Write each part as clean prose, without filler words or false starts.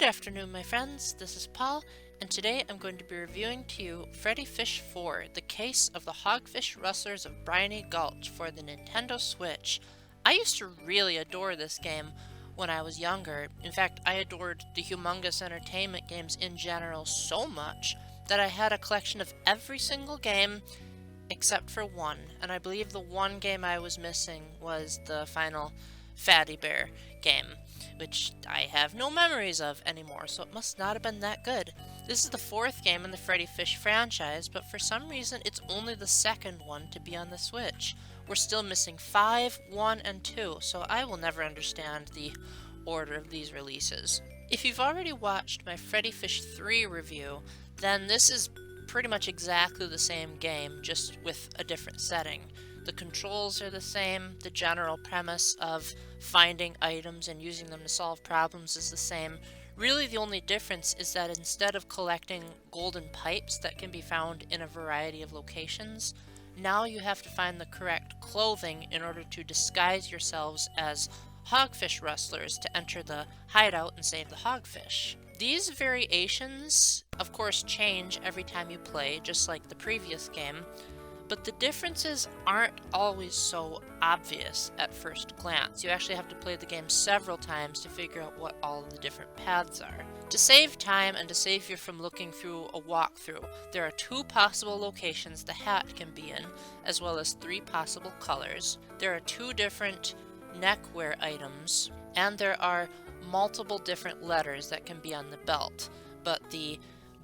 Good afternoon, my friends. This is Paul, and today I'm going to be reviewing to you Freddi Fish 4, The Case of the Hogfish Rustlers of Briny Gulch for the Nintendo Switch. I used to really adore this game when I was younger. In fact, I adored the Humongous Entertainment games in general so much that I had a collection of every single game except for one, and I believe the one game I was missing was the final Fatty Bear game, which I have no memories of anymore, so it must not have been that good. This is the fourth game in the Freddi Fish franchise, but for some reason it's only the second one to be on the Switch. We're still missing 5, 1, and 2, so I will never understand the order of these releases. If you've already watched my Freddi Fish 3 review, then this is pretty much exactly the same game, just with a different setting. The controls are the same, the general premise of finding items and using them to solve problems is the same. Really the only difference is that instead of collecting golden pipes that can be found in a variety of locations, now you have to find the correct clothing in order to disguise yourselves as Hogfish Rustlers to enter the hideout and save the hogfish. These variations, of course, change every time you play, just like the previous game, but the differences aren't always so obvious at first glance. You actually have to play the game several times to figure out what all of the different paths are. To save time and to save you from looking through a walkthrough, there are 2 possible locations the hat can be in, as well as 3 possible colors. There are 2 different neckwear items, and there are multiple different letters that can be on the belt, but the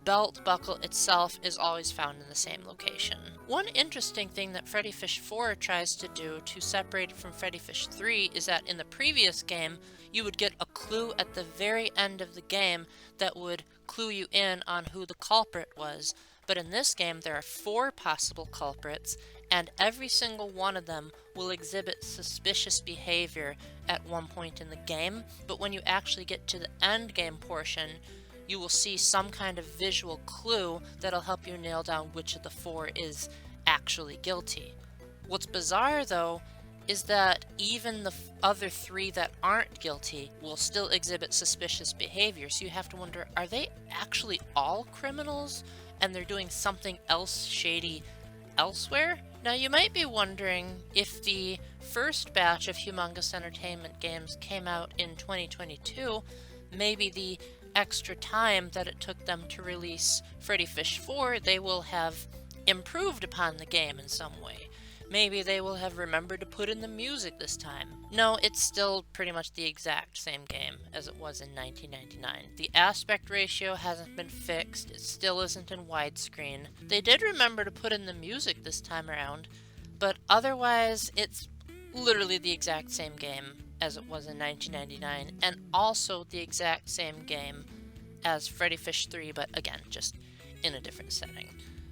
belt buckle itself is always found in the same location. One interesting thing that Freddi Fish 4 tries to do to separate it from Freddi Fish 3 is that in the previous game, you would get a clue at the very end of the game that would clue you in on who the culprit was. But in this game, there are 4 possible culprits, and every single one of them will exhibit suspicious behavior at one point in the game, but when you actually get to the end game portion, you will see some kind of visual clue that'll help you nail down which of the 4 is actually guilty. What's bizarre, though, is that even the other 3 that aren't guilty will still exhibit suspicious behavior, so you have to wonder, are they actually all criminals and they're doing something else shady elsewhere? Now you might be wondering, if the first batch of Humongous Entertainment games came out in 2022, maybe the extra time that it took them to release Freddi Fish 4, they will have improved upon the game in some way. Maybe they will have remembered to put in the music this time. No, it's still pretty much the exact same game as it was in 1999. The aspect ratio hasn't been fixed, it still isn't in widescreen. They did remember to put in the music this time around, but otherwise it's literally the exact same game as it was in 1999, and also the exact same game as Freddi Fish 3, but again, just in a different setting.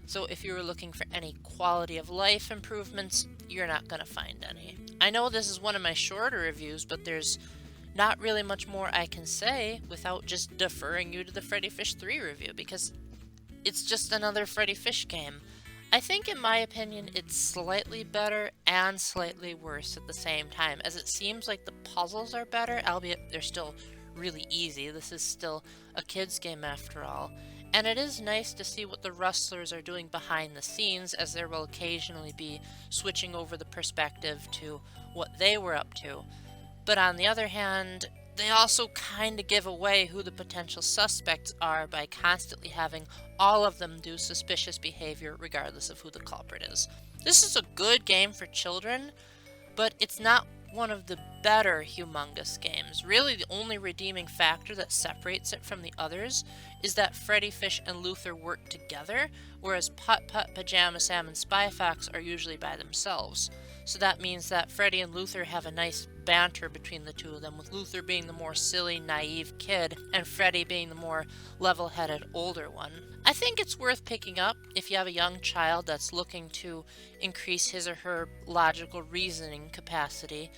So if you were looking for any quality of life improvements, you're not going to find any. I know this is one of my shorter reviews, but there's not really much more I can say without just deferring you to the Freddi Fish 3 review, because it's just another Freddi Fish game. I think, in my opinion, it's slightly better and slightly worse at the same time, as it seems like the puzzles are better, albeit they're still really easy. This is still a kid's game after all. And it is nice to see what the Rustlers are doing behind the scenes, as there will occasionally be switching over the perspective to what they were up to. But on the other hand, they also kind of give away who the potential suspects are by constantly having all of them do suspicious behavior regardless of who the culprit is. This is a good game for children, but it's not one of the better Humongous games. Really, the only redeeming factor that separates it from the others is that Freddi Fish and Luther work together, whereas Putt Putt, Pajama Sam, and Spy Fox are usually by themselves. So that means that Freddi and Luther have a nice banter between the two of them, with Luther being the more silly, naive kid, and Freddi being the more level-headed, older one. I think it's worth picking up if you have a young child that's looking to increase his or her logical reasoning capacity.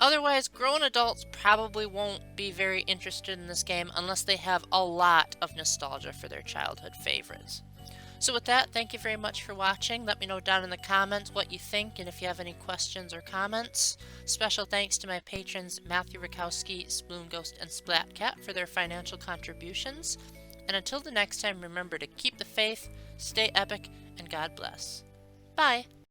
Otherwise, grown adults probably won't be very interested in this game unless they have a lot of nostalgia for their childhood favorites. So with that, thank you very much for watching. Let me know down in the comments what you think and if you have any questions or comments. Special thanks to my patrons Matthew Rakowski, Spoon Ghost, and Splatcat for their financial contributions. And until the next time, remember to keep the faith, stay epic, and God bless. Bye!